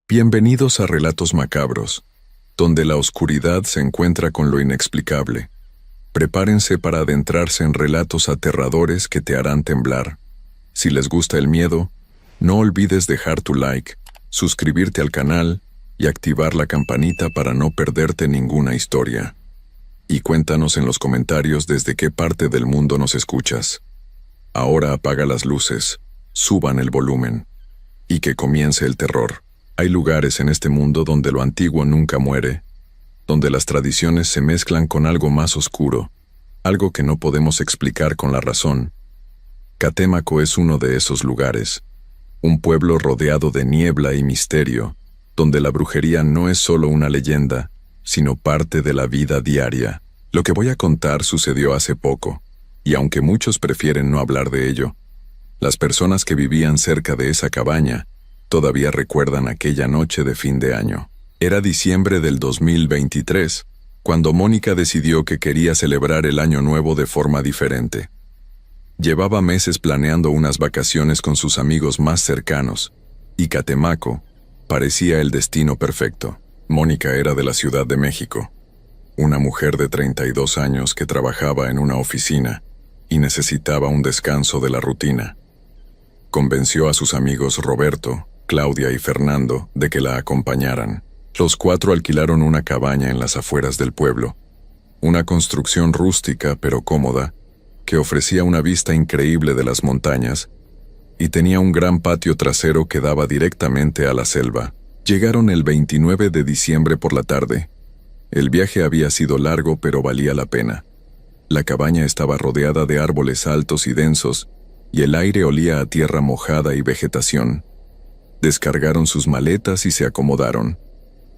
Bienvenidos a Relatos Macabros, donde la oscuridad se encuentra con lo inexplicable. Prepárense para adentrarse en relatos aterradores que te harán temblar. Si les gusta el miedo, no olvides dejar tu like, suscribirte al canal y activar la campanita para no perderte ninguna historia. Y cuéntanos en los comentarios desde qué parte del mundo nos escuchas. Ahora apaga las luces, suban el volumen, y que comience el terror. Hay lugares en este mundo donde lo antiguo nunca muere, donde las tradiciones se mezclan con algo más oscuro, algo que no podemos explicar con la razón. Catemaco es uno de esos lugares, un pueblo rodeado de niebla y misterio, donde la brujería no es solo una leyenda, sino parte de la vida diaria. Lo que voy a contar sucedió hace poco, y aunque muchos prefieren no hablar de ello, las personas que vivían cerca de esa cabaña todavía recuerdan aquella noche de fin de año. Era diciembre del 2023, cuando Mónica decidió que quería celebrar el año nuevo de forma diferente. Llevaba meses planeando unas vacaciones con sus amigos más cercanos, y Catemaco parecía el destino perfecto. Mónica era de la Ciudad de México, una mujer de 32 años que trabajaba en una oficina y necesitaba un descanso de la rutina. Convenció a sus amigos Roberto, Claudia y Fernando de que la acompañaran. Los cuatro alquilaron una cabaña en las afueras del pueblo, una construcción rústica pero cómoda, que ofrecía una vista increíble de las montañas y tenía un gran patio trasero que daba directamente a la selva. Llegaron el 29 de diciembre por la tarde. El viaje había sido largo pero valía la pena. La cabaña estaba rodeada de árboles altos y densos, y el aire olía a tierra mojada y vegetación. Descargaron sus maletas y se acomodaron.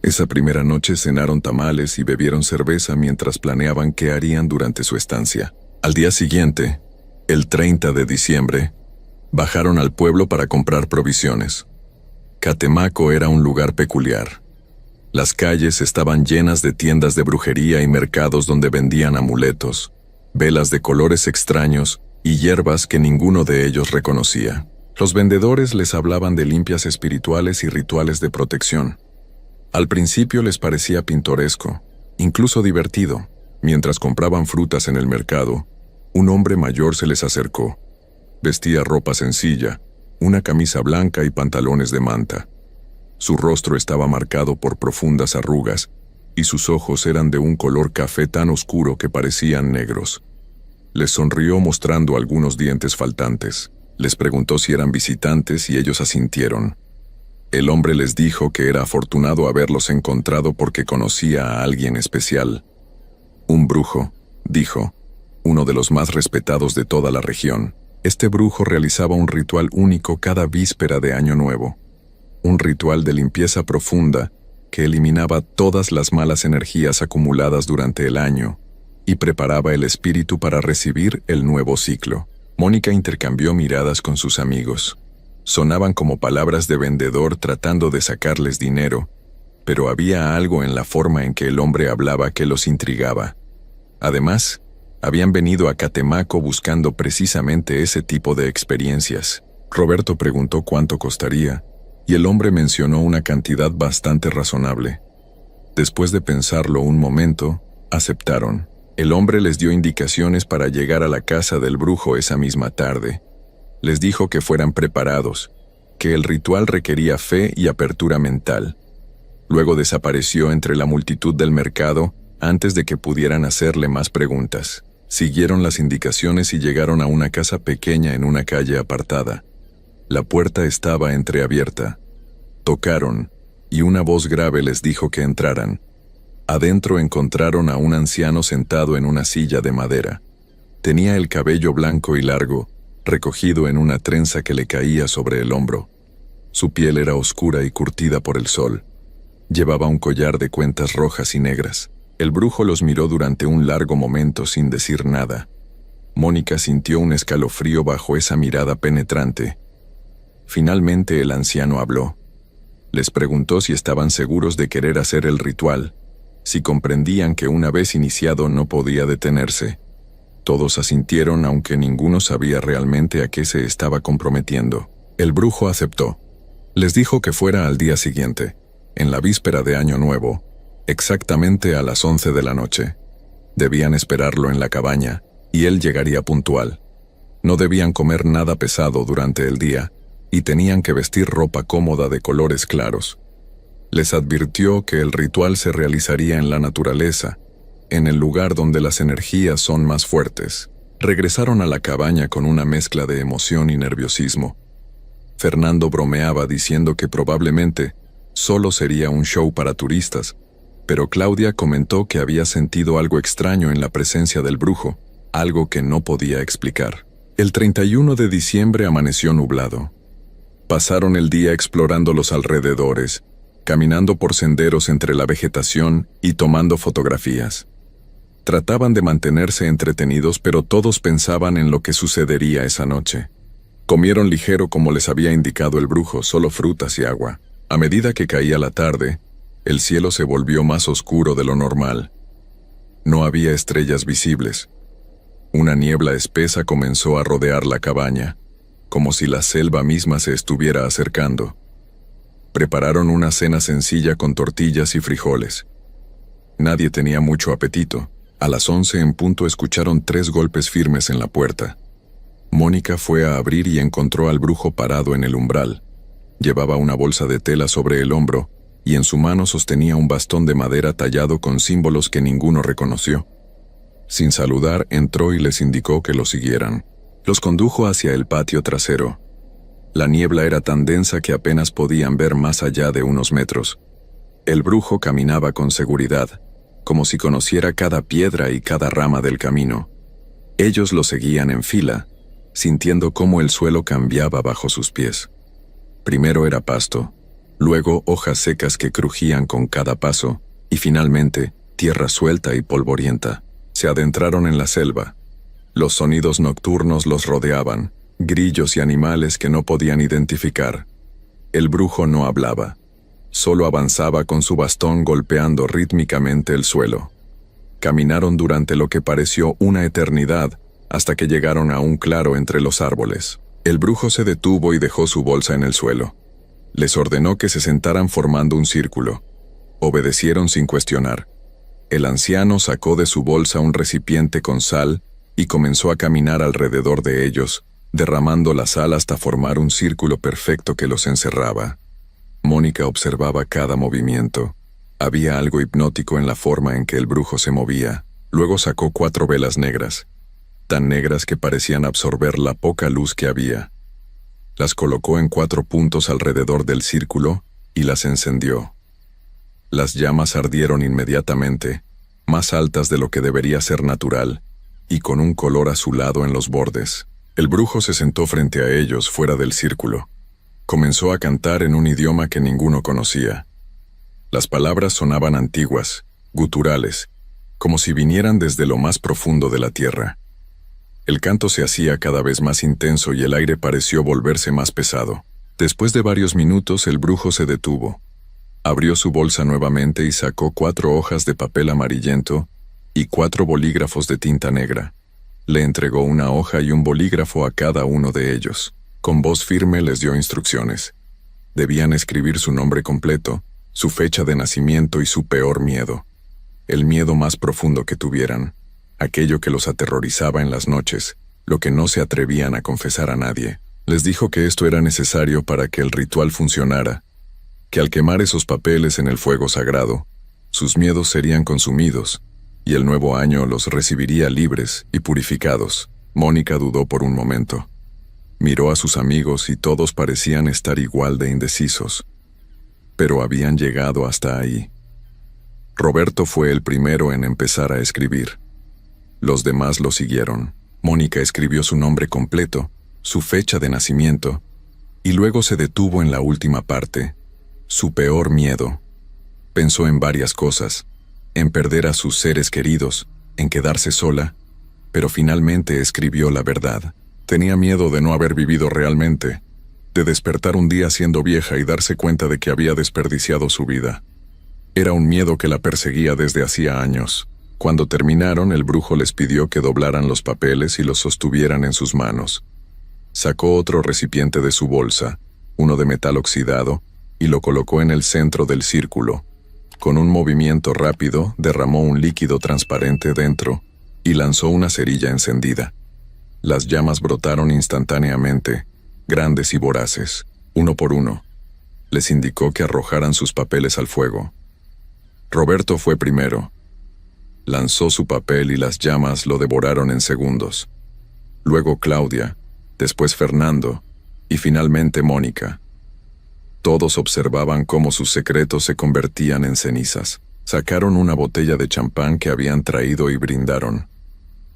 Esa primera noche cenaron tamales y bebieron cerveza mientras planeaban qué harían durante su estancia. Al día siguiente, el 30 de diciembre, bajaron al pueblo para comprar provisiones. Catemaco era un lugar peculiar. Las calles estaban llenas de tiendas de brujería y mercados donde vendían amuletos, velas de colores extraños y hierbas que ninguno de ellos reconocía. Los vendedores les hablaban de limpias espirituales y rituales de protección. Al principio les parecía pintoresco, incluso divertido. Mientras compraban frutas en el mercado, un hombre mayor se les acercó. Vestía ropa sencilla, una camisa blanca y pantalones de manta. Su rostro estaba marcado por profundas arrugas, y sus ojos eran de un color café tan oscuro que parecían negros. Les sonrió mostrando algunos dientes faltantes. Les preguntó si eran visitantes y ellos asintieron. El hombre les dijo que era afortunado haberlos encontrado porque conocía a alguien especial. Un brujo, dijo, uno de los más respetados de toda la región. Este brujo realizaba un ritual único cada víspera de Año Nuevo. Un ritual de limpieza profunda que eliminaba todas las malas energías acumuladas durante el año y preparaba el espíritu para recibir el nuevo ciclo. Mónica intercambió miradas con sus amigos. Sonaban como palabras de vendedor tratando de sacarles dinero, pero había algo en la forma en que el hombre hablaba que los intrigaba. Además, habían venido a Catemaco buscando precisamente ese tipo de experiencias. Roberto preguntó cuánto costaría, y el hombre mencionó una cantidad bastante razonable. Después de pensarlo un momento, aceptaron. El hombre les dio indicaciones para llegar a la casa del brujo esa misma tarde. Les dijo que fueran preparados, que el ritual requería fe y apertura mental. Luego desapareció entre la multitud del mercado antes de que pudieran hacerle más preguntas. Siguieron las indicaciones y llegaron a una casa pequeña en una calle apartada. La puerta estaba entreabierta. Tocaron, y una voz grave les dijo que entraran. Adentro encontraron a un anciano sentado en una silla de madera. Tenía el cabello blanco y largo, recogido en una trenza que le caía sobre el hombro. Su piel era oscura y curtida por el sol. Llevaba un collar de cuentas rojas y negras. El brujo los miró durante un largo momento sin decir nada. Mónica sintió un escalofrío bajo esa mirada penetrante. Finalmente el anciano habló. Les preguntó si estaban seguros de querer hacer el ritual, si comprendían que una vez iniciado no podía detenerse. Todos asintieron aunque ninguno sabía realmente a qué se estaba comprometiendo. El brujo aceptó. Les dijo que fuera al día siguiente, en la víspera de Año Nuevo, exactamente a las 11 de la noche. Debían esperarlo en la cabaña, y él llegaría puntual. No debían comer nada pesado durante el día, y tenían que vestir ropa cómoda de colores claros. Les advirtió que el ritual se realizaría en la naturaleza, en el lugar donde las energías son más fuertes. Regresaron a la cabaña con una mezcla de emoción y nerviosismo. Fernando bromeaba diciendo que probablemente solo sería un show para turistas, pero Claudia comentó que había sentido algo extraño en la presencia del brujo, algo que no podía explicar. El 31 de diciembre amaneció nublado. Pasaron el día explorando los alrededores, caminando por senderos entre la vegetación y tomando fotografías. Trataban de mantenerse entretenidos, pero todos pensaban en lo que sucedería esa noche. Comieron ligero como les había indicado el brujo, solo frutas y agua. A medida que caía la tarde, el cielo se volvió más oscuro de lo normal. No había estrellas visibles. Una niebla espesa comenzó a rodear la cabaña, como si la selva misma se estuviera acercando. Prepararon una cena sencilla con tortillas y frijoles. Nadie tenía mucho apetito. A las 11 en punto escucharon 3 golpes firmes en la puerta. Mónica fue a abrir y encontró al brujo parado en el umbral. Llevaba una bolsa de tela sobre el hombro y en su mano sostenía un bastón de madera tallado con símbolos que ninguno reconoció. Sin saludar, entró y les indicó que lo siguieran. Los condujo hacia el patio trasero. La niebla era tan densa que apenas podían ver más allá de unos metros. El brujo caminaba con seguridad, como si conociera cada piedra y cada rama del camino. Ellos lo seguían en fila, sintiendo cómo el suelo cambiaba bajo sus pies. Primero era pasto, luego hojas secas que crujían con cada paso, y finalmente tierra suelta y polvorienta. Se adentraron en la selva. Los sonidos nocturnos los rodeaban, grillos y animales que no podían identificar. El brujo no hablaba, solo avanzaba con su bastón golpeando rítmicamente el suelo. Caminaron durante lo que pareció una eternidad, hasta que llegaron a un claro entre los árboles. El brujo se detuvo y dejó su bolsa en el suelo. Les ordenó que se sentaran formando un círculo. Obedecieron sin cuestionar. El anciano sacó de su bolsa un recipiente con sal y comenzó a caminar alrededor de ellos, derramando la sal hasta formar un círculo perfecto que los encerraba. Mónica observaba cada movimiento. Había algo hipnótico en la forma en que el brujo se movía. Luego sacó 4 velas negras, tan negras que parecían absorber la poca luz que había. Las colocó en 4 puntos alrededor del círculo y las encendió. Las llamas ardieron inmediatamente, más altas de lo que debería ser natural, y con un color azulado en los bordes. El brujo se sentó frente a ellos, fuera del círculo. Comenzó a cantar en un idioma que ninguno conocía. Las palabras sonaban antiguas, guturales, como si vinieran desde lo más profundo de la tierra. El canto se hacía cada vez más intenso y el aire pareció volverse más pesado. Después de varios minutos, el brujo se detuvo. Abrió su bolsa nuevamente y sacó 4 hojas de papel amarillento y 4 bolígrafos de tinta negra. Le entregó una hoja y un bolígrafo a cada uno de ellos. Con voz firme les dio instrucciones. Debían escribir su nombre completo, su fecha de nacimiento y su peor miedo. El miedo más profundo que tuvieran, aquello que los aterrorizaba en las noches, lo que no se atrevían a confesar a nadie. Les dijo que esto era necesario para que el ritual funcionara, que al quemar esos papeles en el fuego sagrado, sus miedos serían consumidos, y el nuevo año los recibiría libres y purificados. Mónica dudó por un momento. Miró a sus amigos y todos parecían estar igual de indecisos. Pero habían llegado hasta ahí. Roberto fue el primero en empezar a escribir. Los demás lo siguieron. Mónica escribió su nombre completo, su fecha de nacimiento, y luego se detuvo en la última parte. Su peor miedo. Pensó en varias cosas, en perder a sus seres queridos, en quedarse sola, pero finalmente escribió la verdad. Tenía miedo de no haber vivido realmente, de despertar un día siendo vieja y darse cuenta de que había desperdiciado su vida. Era un miedo que la perseguía desde hacía años. Cuando terminaron, el brujo les pidió que doblaran los papeles y los sostuvieran en sus manos. Sacó otro recipiente de su bolsa, uno de metal oxidado, y lo colocó en el centro del círculo. Con un movimiento rápido, derramó un líquido transparente dentro y lanzó una cerilla encendida. Las llamas brotaron instantáneamente, grandes y voraces, uno por uno. Les indicó que arrojaran sus papeles al fuego. Roberto fue primero. Lanzó su papel y las llamas lo devoraron en segundos. Luego Claudia, después Fernando, y finalmente Mónica. Todos observaban cómo sus secretos se convertían en cenizas. Sacaron una botella de champán que habían traído y brindaron.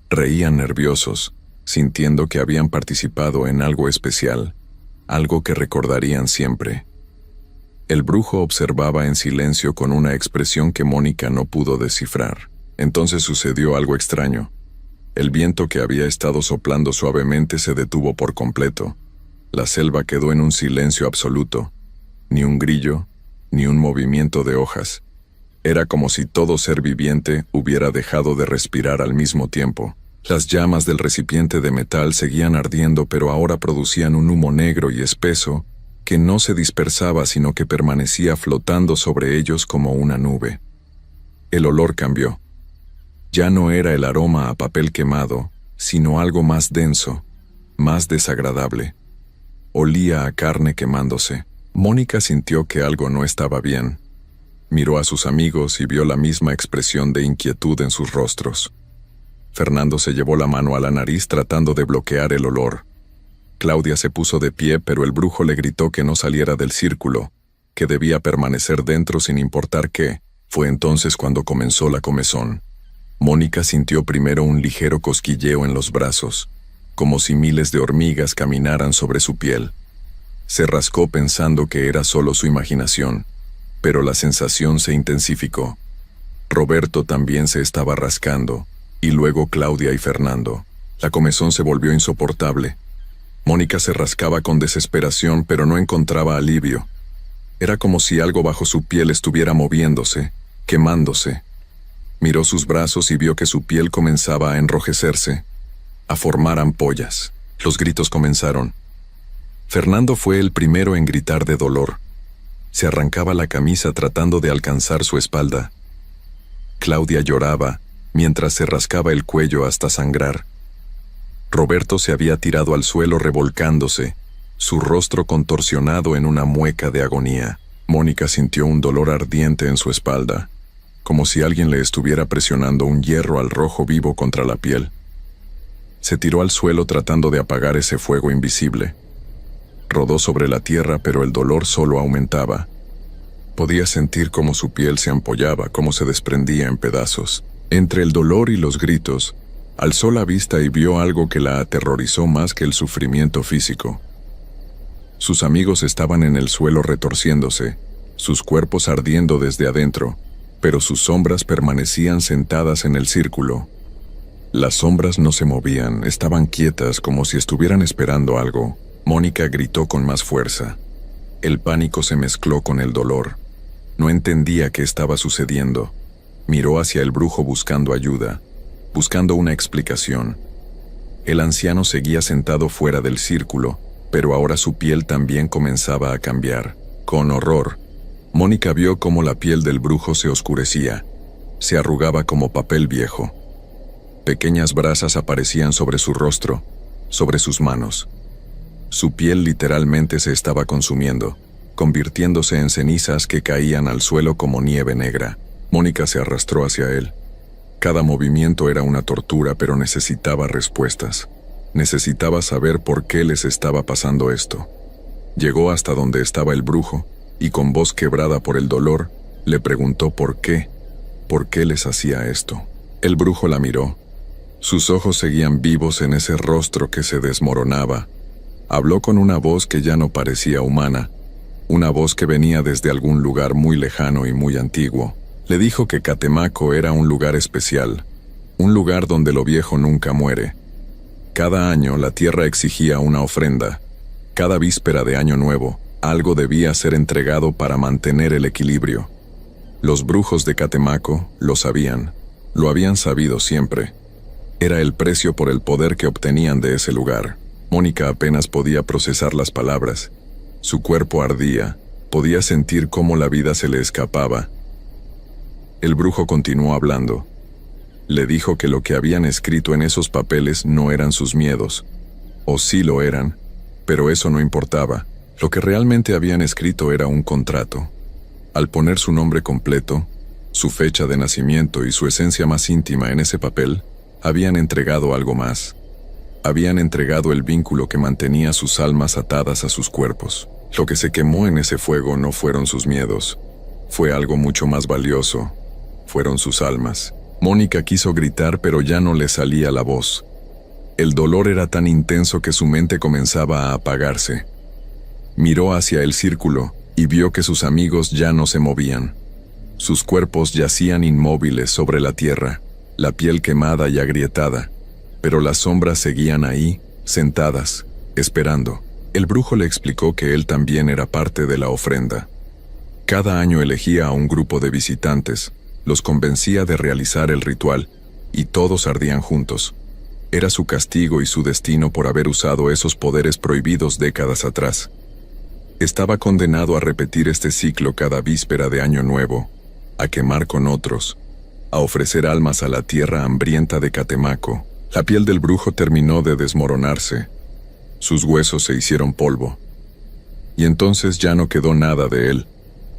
Reían nerviosos, sintiendo que habían participado en algo especial, algo que recordarían siempre. El brujo observaba en silencio con una expresión que Mónica no pudo descifrar. Entonces sucedió algo extraño. El viento que había estado soplando suavemente se detuvo por completo. La selva quedó en un silencio absoluto. Ni un grillo, ni un movimiento de hojas. Era como si todo ser viviente hubiera dejado de respirar al mismo tiempo. Las llamas del recipiente de metal seguían ardiendo, pero ahora producían un humo negro y espeso que no se dispersaba, sino que permanecía flotando sobre ellos como una nube. El olor cambió. Ya no era el aroma a papel quemado, sino algo más denso, más desagradable. Olía a carne quemándose. Mónica sintió que algo no estaba bien. Miró a sus amigos y vio la misma expresión de inquietud en sus rostros. Fernando se llevó la mano a la nariz tratando de bloquear el olor. Claudia se puso de pie, pero el brujo le gritó que no saliera del círculo, que debía permanecer dentro sin importar qué. Fue entonces cuando comenzó la comezón. Mónica sintió primero un ligero cosquilleo en los brazos, como si miles de hormigas caminaran sobre su piel. Se rascó pensando que era solo su imaginación, pero la sensación se intensificó. Roberto también se estaba rascando, y luego Claudia y Fernando. La comezón se volvió insoportable. Mónica se rascaba con desesperación, pero no encontraba alivio. Era como si algo bajo su piel estuviera moviéndose, quemándose. Miró sus brazos y vio que su piel comenzaba a enrojecerse, a formar ampollas. Los gritos comenzaron. Fernando fue el primero en gritar de dolor. Se arrancaba la camisa tratando de alcanzar su espalda. Claudia lloraba, mientras se rascaba el cuello hasta sangrar. Roberto se había tirado al suelo revolcándose, su rostro contorsionado en una mueca de agonía. Mónica sintió un dolor ardiente en su espalda, como si alguien le estuviera presionando un hierro al rojo vivo contra la piel. Se tiró al suelo tratando de apagar ese fuego invisible. Rodó sobre la tierra, pero el dolor solo aumentaba. Podía sentir cómo su piel se ampollaba, cómo se desprendía en pedazos. Entre el dolor y los gritos, alzó la vista y vio algo que la aterrorizó más que el sufrimiento físico. Sus amigos estaban en el suelo retorciéndose, sus cuerpos ardiendo desde adentro, pero sus sombras permanecían sentadas en el círculo. Las sombras no se movían, estaban quietas como si estuvieran esperando algo. Mónica gritó con más fuerza. El pánico se mezcló con el dolor. No entendía qué estaba sucediendo. Miró hacia el brujo buscando ayuda, buscando una explicación. El anciano seguía sentado fuera del círculo, pero ahora su piel también comenzaba a cambiar. Con horror, Mónica vio cómo la piel del brujo se oscurecía, se arrugaba como papel viejo. Pequeñas brasas aparecían sobre su rostro, sobre sus manos. Su piel literalmente se estaba consumiendo, convirtiéndose en cenizas que caían al suelo como nieve negra. Mónica se arrastró hacia él. Cada movimiento era una tortura, pero necesitaba respuestas. Necesitaba saber por qué les estaba pasando esto. Llegó hasta donde estaba el brujo, y con voz quebrada por el dolor, le preguntó por qué les hacía esto. El brujo la miró. Sus ojos seguían vivos en ese rostro que se desmoronaba. Habló con una voz que ya no parecía humana, una voz que venía desde algún lugar muy lejano y muy antiguo. Le dijo que Catemaco era un lugar especial, un lugar donde lo viejo nunca muere. Cada año la tierra exigía una ofrenda. Cada víspera de Año Nuevo, algo debía ser entregado para mantener el equilibrio. Los brujos de Catemaco lo sabían, lo habían sabido siempre. Era el precio por el poder que obtenían de ese lugar. Mónica apenas podía procesar las palabras. Su cuerpo ardía, podía sentir cómo la vida se le escapaba. El brujo continuó hablando. Le dijo que lo que habían escrito en esos papeles no eran sus miedos. O sí lo eran, pero eso no importaba. Lo que realmente habían escrito era un contrato. Al poner su nombre completo, su fecha de nacimiento y su esencia más íntima en ese papel, habían entregado algo más. Habían entregado el vínculo que mantenía sus almas atadas a sus cuerpos. Lo que se quemó en ese fuego no fueron sus miedos. Fue algo mucho más valioso. Fueron sus almas. Mónica quiso gritar, pero ya no le salía la voz. El dolor era tan intenso que su mente comenzaba a apagarse. Miró hacia el círculo y vio que sus amigos ya no se movían. Sus cuerpos yacían inmóviles sobre la tierra, la piel quemada y agrietada, pero las sombras seguían ahí, sentadas, esperando. El brujo le explicó que él también era parte de la ofrenda. Cada año elegía a un grupo de visitantes, los convencía de realizar el ritual, y todos ardían juntos. Era su castigo y su destino por haber usado esos poderes prohibidos décadas atrás. Estaba condenado a repetir este ciclo cada víspera de Año Nuevo, a quemar con otros, a ofrecer almas a la tierra hambrienta de Catemaco. La piel del brujo terminó de desmoronarse. Sus huesos se hicieron polvo. Y entonces ya no quedó nada de él,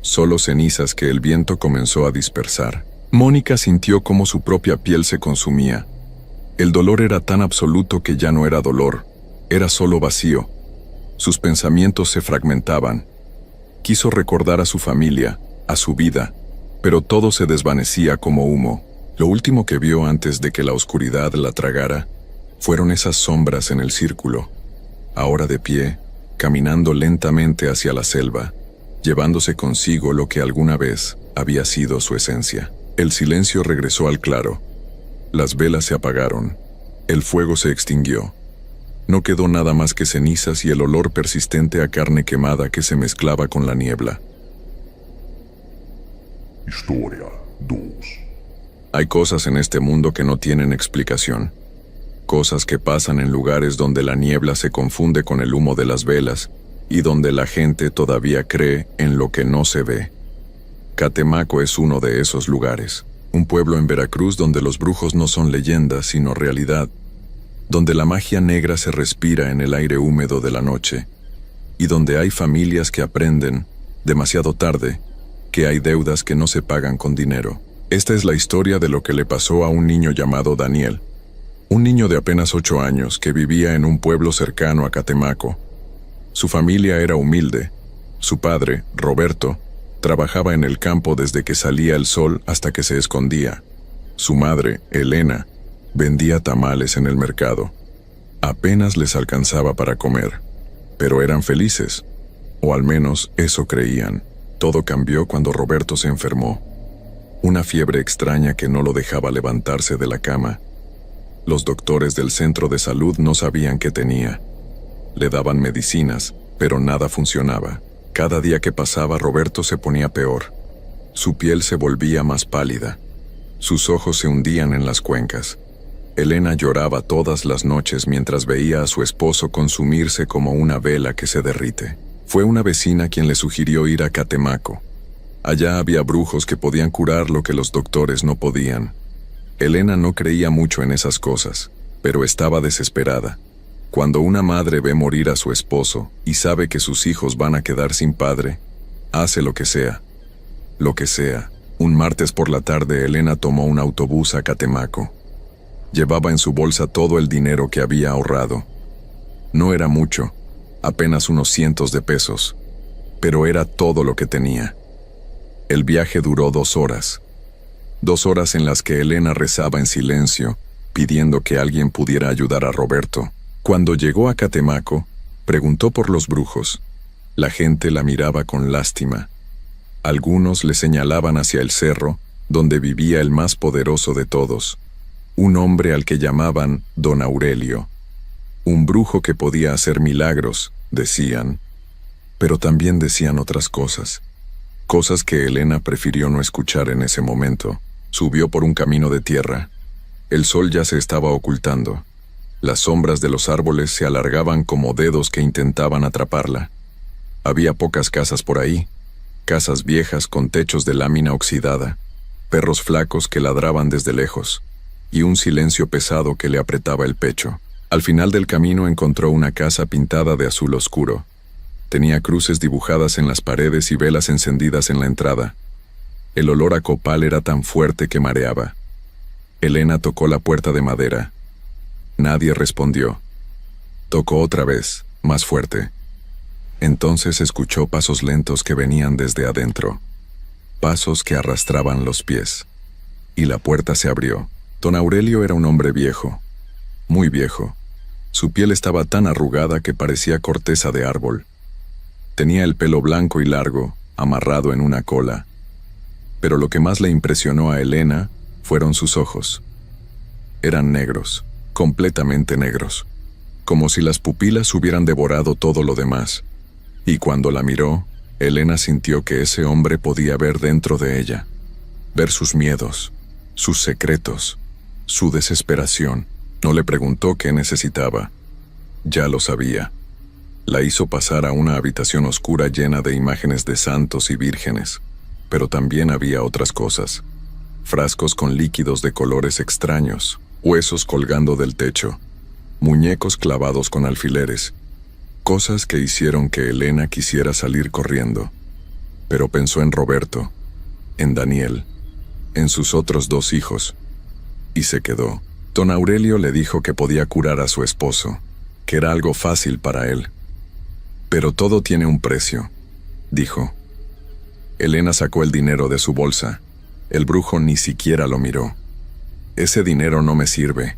solo cenizas que el viento comenzó a dispersar. Mónica sintió cómo su propia piel se consumía. El dolor era tan absoluto que ya no era dolor, era solo vacío. Sus pensamientos se fragmentaban. Quiso recordar a su familia, a su vida, pero todo se desvanecía como humo. Lo último que vio antes de que la oscuridad la tragara fueron esas sombras en el círculo, ahora de pie, caminando lentamente hacia la selva, llevándose consigo lo que alguna vez había sido su esencia. El silencio regresó al claro. Las velas se apagaron. El fuego se extinguió. No quedó nada más que cenizas y el olor persistente a carne quemada que se mezclaba con la niebla. Historia 2. Hay cosas en este mundo que no tienen explicación. Cosas que pasan en lugares donde la niebla se confunde con el humo de las velas y donde la gente todavía cree en lo que no se ve. Catemaco es uno de esos lugares. Un pueblo en Veracruz donde los brujos no son leyendas sino realidad, donde la magia negra se respira en el aire húmedo de la noche, y donde hay familias que aprenden, demasiado tarde, que hay deudas que no se pagan con dinero. Esta es la historia de lo que le pasó a un niño llamado Daniel, un niño de apenas 8 años que vivía en un pueblo cercano a Catemaco. Su familia era humilde. Su padre, Roberto, trabajaba en el campo desde que salía el sol hasta que se escondía. Su madre, Elena, vendía tamales en el mercado. Apenas les alcanzaba para comer, pero eran felices, o al menos eso creían. Todo cambió cuando Roberto se enfermó. Una fiebre extraña que no lo dejaba levantarse de la cama. Los doctores del centro de salud no sabían qué tenía. Le daban medicinas, pero nada funcionaba. Cada día que pasaba, Roberto se ponía peor. Su piel se volvía más pálida. Sus ojos se hundían en las cuencas. Elena lloraba todas las noches mientras veía a su esposo consumirse como una vela que se derrite. Fue una vecina quien le sugirió ir a Catemaco. Allá había brujos que podían curar lo que los doctores no podían. Elena no creía mucho en esas cosas, pero estaba desesperada. Cuando una madre ve morir a su esposo y sabe que sus hijos van a quedar sin padre, hace lo que sea. Lo que sea. Un martes por la tarde Elena tomó un autobús a Catemaco. Llevaba en su bolsa todo el dinero que había ahorrado. No era mucho, apenas unos cientos de pesos, pero era todo lo que tenía. El viaje duró 2 horas. 2 horas en las que Elena rezaba en silencio, pidiendo que alguien pudiera ayudar a Roberto. Cuando llegó a Catemaco, preguntó por los brujos. La gente la miraba con lástima. Algunos le señalaban hacia el cerro, donde vivía el más poderoso de todos, un hombre al que llamaban Don Aurelio. Un brujo que podía hacer milagros, decían, pero también decían otras cosas. Cosas que Elena prefirió no escuchar en ese momento. Subió por un camino de tierra. El sol ya se estaba ocultando. Las sombras de los árboles se alargaban como dedos que intentaban atraparla. Había pocas casas por ahí, casas viejas con techos de lámina oxidada, perros flacos que ladraban desde lejos, y un silencio pesado que le apretaba el pecho. Al final del camino encontró una casa pintada de azul oscuro. Tenía cruces dibujadas en las paredes y velas encendidas en la entrada. El olor a copal era tan fuerte que mareaba. Elena tocó la puerta de madera. Nadie respondió. Tocó otra vez, más fuerte. Entonces escuchó pasos lentos que venían desde adentro. Pasos que arrastraban los pies. Y la puerta se abrió. Don Aurelio era un hombre viejo, muy viejo. Su piel estaba tan arrugada que parecía corteza de árbol. Tenía el pelo blanco y largo, amarrado en una cola. Pero lo que más le impresionó a Elena fueron sus ojos. Eran negros, completamente negros, como si las pupilas hubieran devorado todo lo demás. Y cuando la miró, Elena sintió que ese hombre podía ver dentro de ella, ver sus miedos, sus secretos, su desesperación. No le preguntó qué necesitaba. Ya lo sabía. La hizo pasar a una habitación oscura llena de imágenes de santos y vírgenes, pero también había otras cosas. Frascos con líquidos de colores extraños, huesos colgando del techo, muñecos clavados con alfileres, cosas que hicieron que Elena quisiera salir corriendo. Pero pensó en Roberto, en Daniel, en sus otros 2 hijos, y se quedó. Don Aurelio le dijo que podía curar a su esposo, que era algo fácil para él. Pero todo tiene un precio, dijo. Elena sacó el dinero de su bolsa. El brujo ni siquiera lo miró. Ese dinero no me sirve,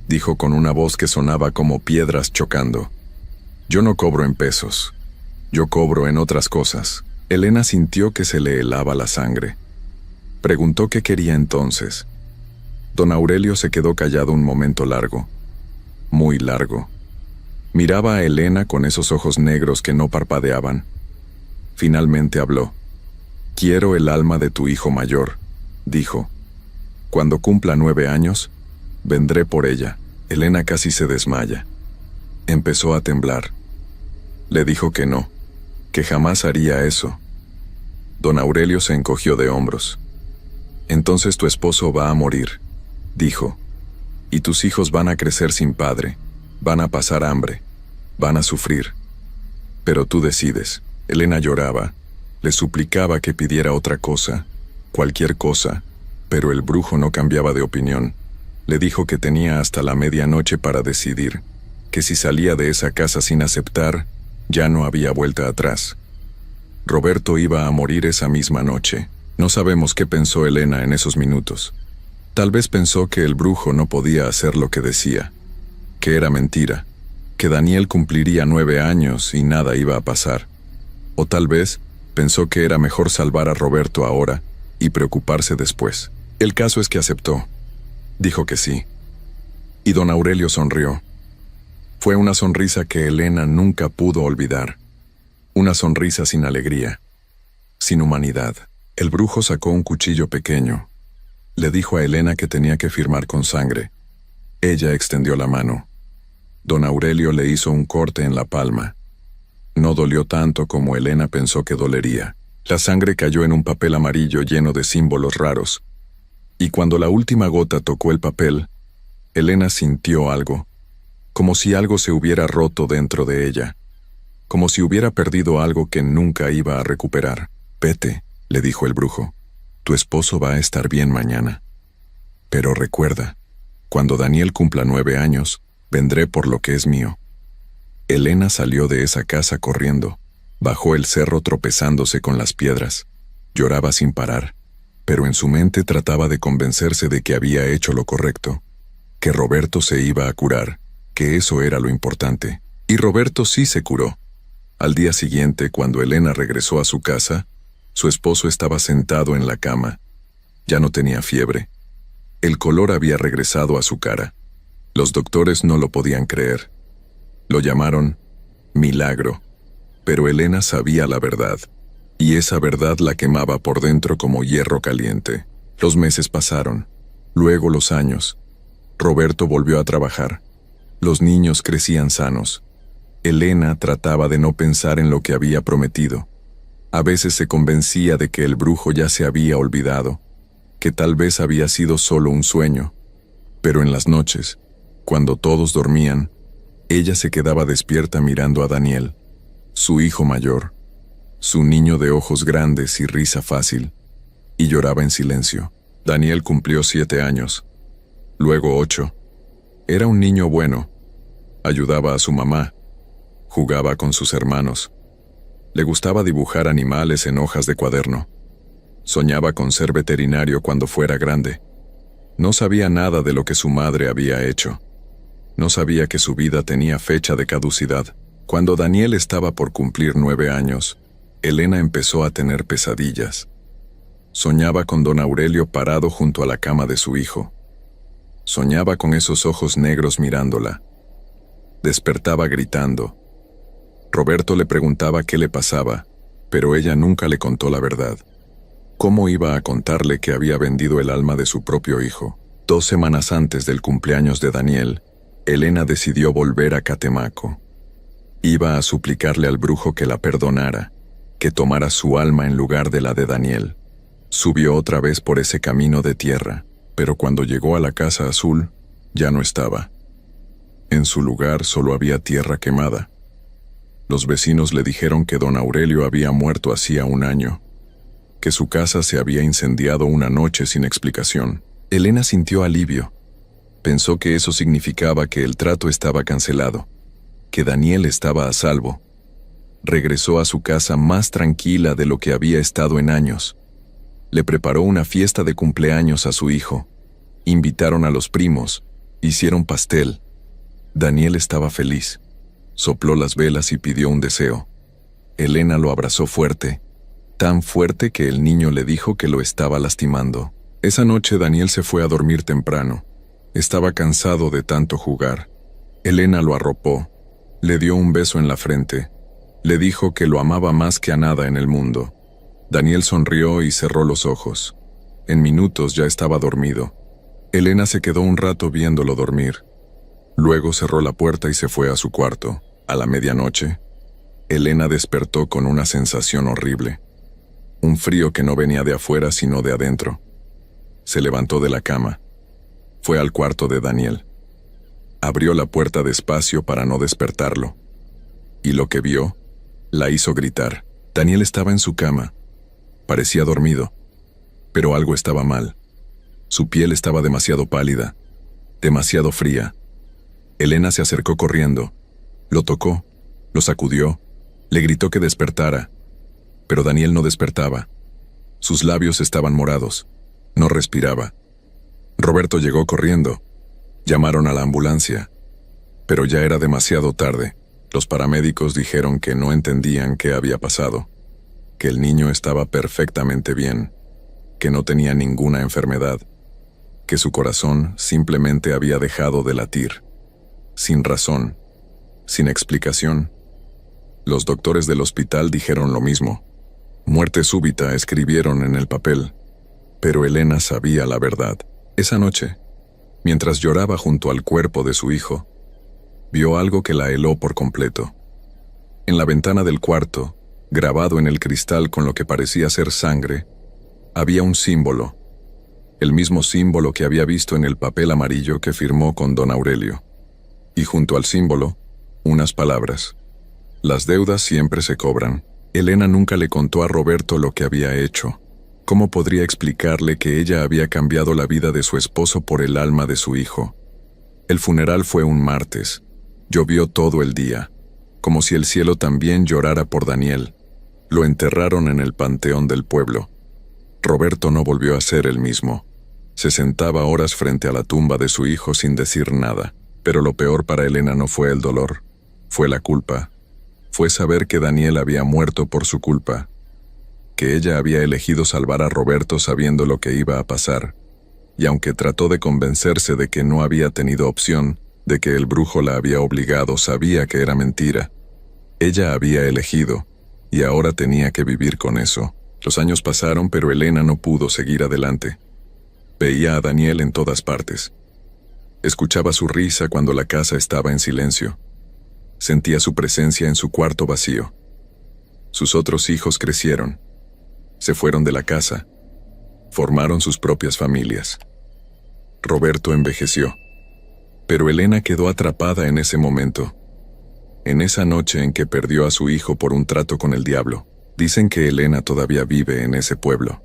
dijo con una voz que sonaba como piedras chocando. Yo no cobro en pesos. Yo cobro en otras cosas. Elena sintió que se le helaba la sangre. Preguntó qué quería entonces. Don Aurelio se quedó callado un momento largo, muy largo. Miraba a Elena con esos ojos negros que no parpadeaban. Finalmente habló. Quiero el alma de tu hijo mayor, dijo. Cuando cumpla 9 años, vendré por ella. Elena casi se desmaya. Empezó a temblar. Le dijo que no, que jamás haría eso. Don Aurelio se encogió de hombros. Entonces tu esposo va a morir, dijo, y tus hijos van a crecer sin padre, van a pasar hambre, van a sufrir. Pero tú decides. Elena lloraba, le suplicaba que pidiera otra cosa, cualquier cosa, pero el brujo no cambiaba de opinión. Le dijo que tenía hasta la medianoche para decidir, que si salía de esa casa sin aceptar, ya no había vuelta atrás. Roberto iba a morir esa misma noche. No sabemos qué pensó Elena en esos minutos. Tal vez pensó que el brujo no podía hacer lo que decía, que era mentira, que Daniel cumpliría 9 años y nada iba a pasar. O tal vez pensó que era mejor salvar a Roberto ahora y preocuparse después. El caso es que aceptó. Dijo que sí. Y don Aurelio sonrió. Fue una sonrisa que Elena nunca pudo olvidar. Una sonrisa sin alegría, sin humanidad. El brujo sacó un cuchillo pequeño. Le dijo a Elena que tenía que firmar con sangre. Ella extendió la mano. Don Aurelio le hizo un corte en la palma. No dolió tanto como Elena pensó que dolería. La sangre cayó en un papel amarillo lleno de símbolos raros. Y cuando la última gota tocó el papel, Elena sintió algo, como si algo se hubiera roto dentro de ella, como si hubiera perdido algo que nunca iba a recuperar. Vete, le dijo el brujo. Tu esposo va a estar bien mañana. Pero recuerda, cuando Daniel cumpla 9 años, vendré por lo que es mío. Elena salió de esa casa corriendo, bajó el cerro tropezándose con las piedras. Lloraba sin parar, pero en su mente trataba de convencerse de que había hecho lo correcto, que Roberto se iba a curar, que eso era lo importante. Y Roberto sí se curó. Al día siguiente, cuando Elena regresó a su casa, su esposo estaba sentado en la cama. Ya no tenía fiebre. El color había regresado a su cara. Los doctores no lo podían creer. Lo llamaron milagro. Pero Elena sabía la verdad, y esa verdad la quemaba por dentro como hierro caliente. Los meses pasaron, luego los años. Roberto volvió a trabajar. Los niños crecían sanos. Elena trataba de no pensar en lo que había prometido. A veces se convencía de que el brujo ya se había olvidado, que tal vez había sido solo un sueño. Pero en las noches, cuando todos dormían, ella se quedaba despierta mirando a Daniel, su hijo mayor, su niño de ojos grandes y risa fácil, y lloraba en silencio. Daniel cumplió 7 años, luego 8. Era un niño bueno, ayudaba a su mamá, jugaba con sus hermanos. Le gustaba dibujar animales en hojas de cuaderno. Soñaba con ser veterinario cuando fuera grande. No sabía nada de lo que su madre había hecho. No sabía que su vida tenía fecha de caducidad. Cuando Daniel estaba por cumplir 9 años, Elena empezó a tener pesadillas. Soñaba con don Aurelio parado junto a la cama de su hijo. Soñaba con esos ojos negros mirándola. Despertaba gritando. Roberto le preguntaba qué le pasaba, pero ella nunca le contó la verdad. ¿Cómo iba a contarle que había vendido el alma de su propio hijo? 2 semanas antes del cumpleaños de Daniel, Elena decidió volver a Catemaco. Iba a suplicarle al brujo que la perdonara, que tomara su alma en lugar de la de Daniel. Subió otra vez por ese camino de tierra, pero cuando llegó a la casa azul, ya no estaba. En su lugar solo había tierra quemada. Los vecinos le dijeron que don Aurelio había muerto hacía 1 año, que su casa se había incendiado una noche sin explicación. Elena sintió alivio. Pensó que eso significaba que el trato estaba cancelado, que Daniel estaba a salvo. Regresó a su casa más tranquila de lo que había estado en años. Le preparó una fiesta de cumpleaños a su hijo. Invitaron a los primos, hicieron pastel. Daniel estaba feliz. Sopló las velas y pidió un deseo. Elena lo abrazó fuerte, tan fuerte que el niño le dijo que lo estaba lastimando. Esa noche Daniel se fue a dormir temprano. Estaba cansado de tanto jugar. Elena lo arropó, le dio un beso en la frente, le dijo que lo amaba más que a nada en el mundo. Daniel sonrió y cerró los ojos. En minutos ya estaba dormido. Elena se quedó un rato viéndolo dormir. Luego cerró la puerta y se fue a su cuarto. A la medianoche, Elena despertó con una sensación horrible. Un frío que no venía de afuera sino de adentro. Se levantó de la cama. Fue al cuarto de Daniel. Abrió la puerta despacio para no despertarlo. Y lo que vio, la hizo gritar. Daniel estaba en su cama. Parecía dormido. Pero algo estaba mal. Su piel estaba demasiado pálida, demasiado fría. Elena se acercó corriendo. Lo tocó, lo sacudió, le gritó que despertara. Pero Daniel no despertaba. Sus labios estaban morados. No respiraba. Roberto llegó corriendo. Llamaron a la ambulancia. Pero ya era demasiado tarde. Los paramédicos dijeron que no entendían qué había pasado, que el niño estaba perfectamente bien, que no tenía ninguna enfermedad, que su corazón simplemente había dejado de latir. Sin razón, sin explicación. Los doctores del hospital dijeron lo mismo. Muerte súbita, escribieron en el papel. Pero Elena sabía la verdad. Esa noche, mientras lloraba junto al cuerpo de su hijo, vio algo que la heló por completo. En la ventana del cuarto, grabado en el cristal con lo que parecía ser sangre, había un símbolo. El mismo símbolo que había visto en el papel amarillo que firmó con don Aurelio. Y junto al símbolo, unas palabras. Las deudas siempre se cobran. Elena nunca le contó a Roberto lo que había hecho. ¿Cómo podría explicarle que ella había cambiado la vida de su esposo por el alma de su hijo? El funeral fue un martes. Llovió todo el día, como si el cielo también llorara por Daniel. Lo enterraron en el panteón del pueblo. Roberto no volvió a ser el mismo. Se sentaba horas frente a la tumba de su hijo sin decir nada. Pero lo peor para Elena no fue el dolor, fue la culpa. Fue saber que Daniel había muerto por su culpa, que ella había elegido salvar a Roberto sabiendo lo que iba a pasar, y aunque trató de convencerse de que no había tenido opción, de que el brujo la había obligado, sabía que era mentira. Ella había elegido, y ahora tenía que vivir con eso. Los años pasaron, pero Elena no pudo seguir adelante. Veía a Daniel en todas partes. Escuchaba su risa cuando la casa estaba en silencio. Sentía su presencia en su cuarto vacío. Sus otros hijos crecieron. Se fueron de la casa. Formaron sus propias familias. Roberto envejeció. Pero Elena quedó atrapada en ese momento. En esa noche en que perdió a su hijo por un trato con el diablo. Dicen que Elena todavía vive en ese pueblo.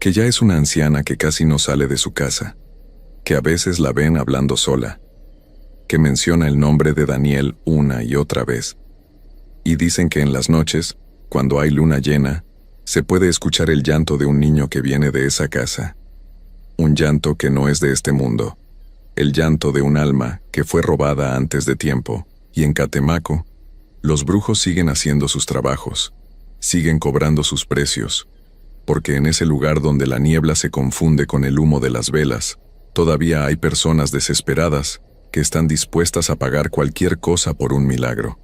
Que ya es una anciana que casi no sale de su casa. Que a veces la ven hablando sola. Que menciona el nombre de Daniel una y otra vez. Y dicen que en las noches, cuando hay luna llena, se puede escuchar el llanto de un niño que viene de esa casa. Un llanto que no es de este mundo. El llanto de un alma que fue robada antes de tiempo. Y en Catemaco, los brujos siguen haciendo sus trabajos. Siguen cobrando sus precios. Porque en ese lugar donde la niebla se confunde con el humo de las velas, todavía hay personas desesperadas que están dispuestas a pagar cualquier cosa por un milagro,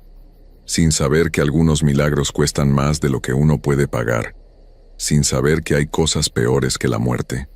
sin saber que algunos milagros cuestan más de lo que uno puede pagar, sin saber que hay cosas peores que la muerte.